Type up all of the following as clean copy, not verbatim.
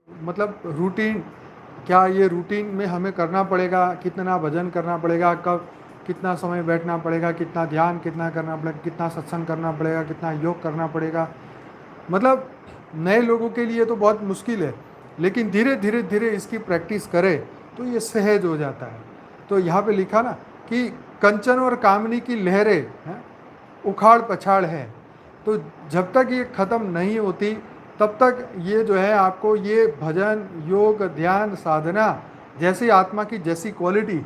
मतलब रूटीन, क्या ये रूटीन में हमें करना पड़ेगा, कितना भजन करना पड़ेगा, कब कितना समय बैठना पड़ेगा, कितना ध्यान कितना करना पड़ेगा, कितना सत्संग करना पड़ेगा, कितना योग करना पड़ेगा। मतलब नए लोगों के लिए तो बहुत मुश्किल है, लेकिन धीरे धीरे धीरे इसकी प्रैक्टिस करें तो ये सहज हो जाता है। तो यहाँ पे लिखा ना कि कंचन और कामनी की लहरें हैं, उखाड़ पछाड़ है। तो जब तक ये ख़त्म नहीं होती तब तक ये जो है आपको ये भजन योग ध्यान साधना जैसी आत्मा की जैसी क्वालिटी,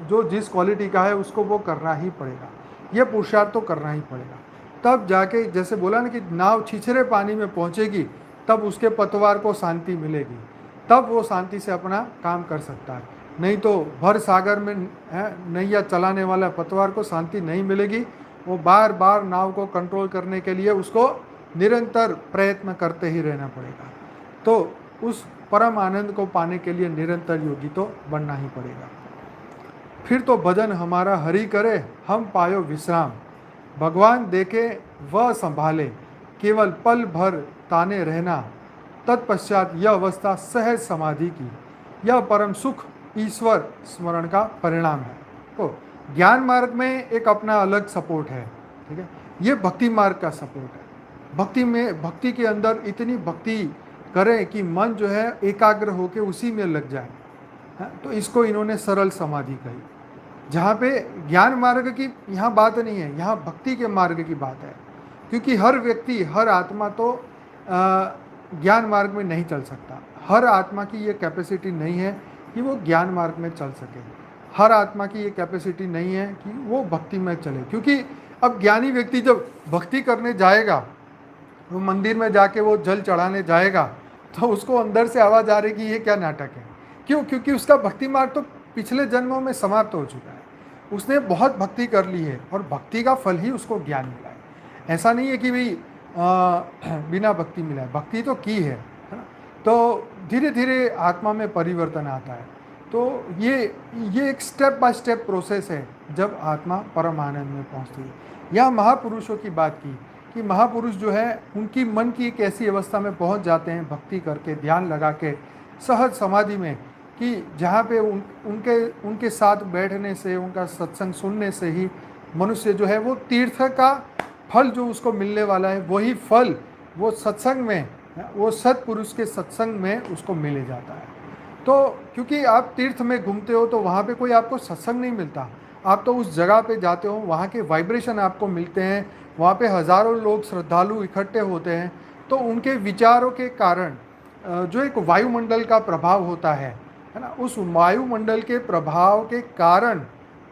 जो जिस क्वालिटी का है उसको वो करना ही पड़ेगा, ये पुरुषार्थ तो करना ही पड़ेगा। तब जाके जैसे बोला ना कि नाव छिछरे पानी में पहुंचेगी तब उसके पतवार को शांति मिलेगी, तब वो शांति से अपना काम कर सकता है। नहीं तो भर सागर में नैया चलाने वाला पतवार को शांति नहीं मिलेगी। वो बार बार नाव को कंट्रोल करने के लिए उसको निरंतर प्रयत्न करते ही रहना पड़ेगा। तो उस परम आनंद को पाने के लिए निरंतर योगी तो बनना ही पड़ेगा। फिर तो भजन हमारा हरि करे, हम पायो विश्राम, भगवान देखे वह संभाले, केवल पल भर ताने रहना, तत्पश्चात यह अवस्था सहज समाधि की, यह परम सुख ईश्वर स्मरण का परिणाम है। तो ज्ञान मार्ग में एक अपना अलग सपोर्ट है, ठीक है। ये भक्ति मार्ग का सपोर्ट है। भक्ति में, भक्ति के अंदर इतनी भक्ति करें कि मन जो है एकाग्र होकर उसी में लग जाए, तो इसको इन्होंने सरल समाधि कही। जहाँ पे ज्ञान मार्ग की यहाँ बात नहीं है, यहाँ भक्ति के मार्ग की बात है। क्योंकि हर व्यक्ति, हर आत्मा तो ज्ञान मार्ग में नहीं चल सकता। हर आत्मा की ये कैपेसिटी नहीं है कि वो ज्ञान मार्ग में चल सके। हर आत्मा की ये कैपेसिटी नहीं है कि वो भक्ति में चले। क्योंकि अब ज्ञानी व्यक्ति जब भक्ति करने जाएगा, वो मंदिर में जाके वो जल चढ़ाने जाएगा, तो उसको अंदर से आवाज़ आ रही कि ये क्या नाटक है। क्यों? क्योंकि उसका भक्ति मार्ग तो पिछले जन्मों में समाप्त हो चुका है। उसने बहुत भक्ति कर ली है और भक्ति का फल ही उसको ज्ञान मिला है। ऐसा नहीं है कि भाई बिना भक्ति मिला है, भक्ति तो की है ना। तो धीरे धीरे आत्मा में परिवर्तन आता है। तो ये एक स्टेप बाय स्टेप प्रोसेस है जब आत्मा परम आनंद में पहुंचती है। यह महापुरुषों की बात की कि महापुरुष जो है उनकी मन की एक ऐसी अवस्था में पहुंच जाते हैं भक्ति करके, ध्यान लगा के, सहज समाधि में, कि जहाँ पे उनके साथ बैठने से, उनका सत्संग सुनने से ही मनुष्य जो है वो तीर्थ का फल जो उसको मिलने वाला है, वही फल वो सत्संग में, वो सत्पुरुष के सत्संग में उसको मिले जाता है। तो क्योंकि आप तीर्थ में घूमते हो तो वहाँ पे कोई आपको सत्संग नहीं मिलता। आप तो उस जगह पे जाते हो, वहाँ के वाइब्रेशन आपको मिलते हैं, वहाँ पे हज़ारों लोग श्रद्धालु इकट्ठे होते हैं। तो उनके विचारों के कारण जो एक वायुमंडल का प्रभाव होता है ना, उस वायुमंडल के प्रभाव के कारण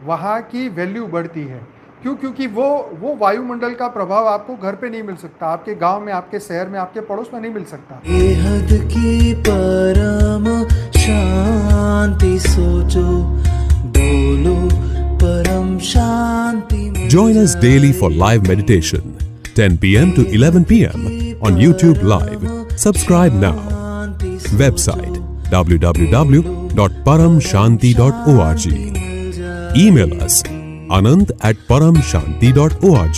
वहाँ की वैल्यू बढ़ती है। क्यों? क्योंकि वो वायुमंडल का प्रभाव आपको घर पे नहीं मिल सकता, आपके गांव में, आपके शहर में, आपके पड़ोस में नहीं मिल सकता। बेहद की परम शांति सोचो, बोलो परम शांति। Join us daily for live meditation, 10 p.m. to 11 p.m. on YouTube Live. Subscribe now. Website www.paramshanti.org. Email us anand@paramshanti.org.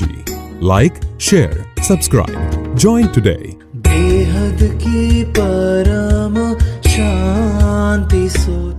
Like, share, subscribe. Join today. बेहद की परम शांति सोचो।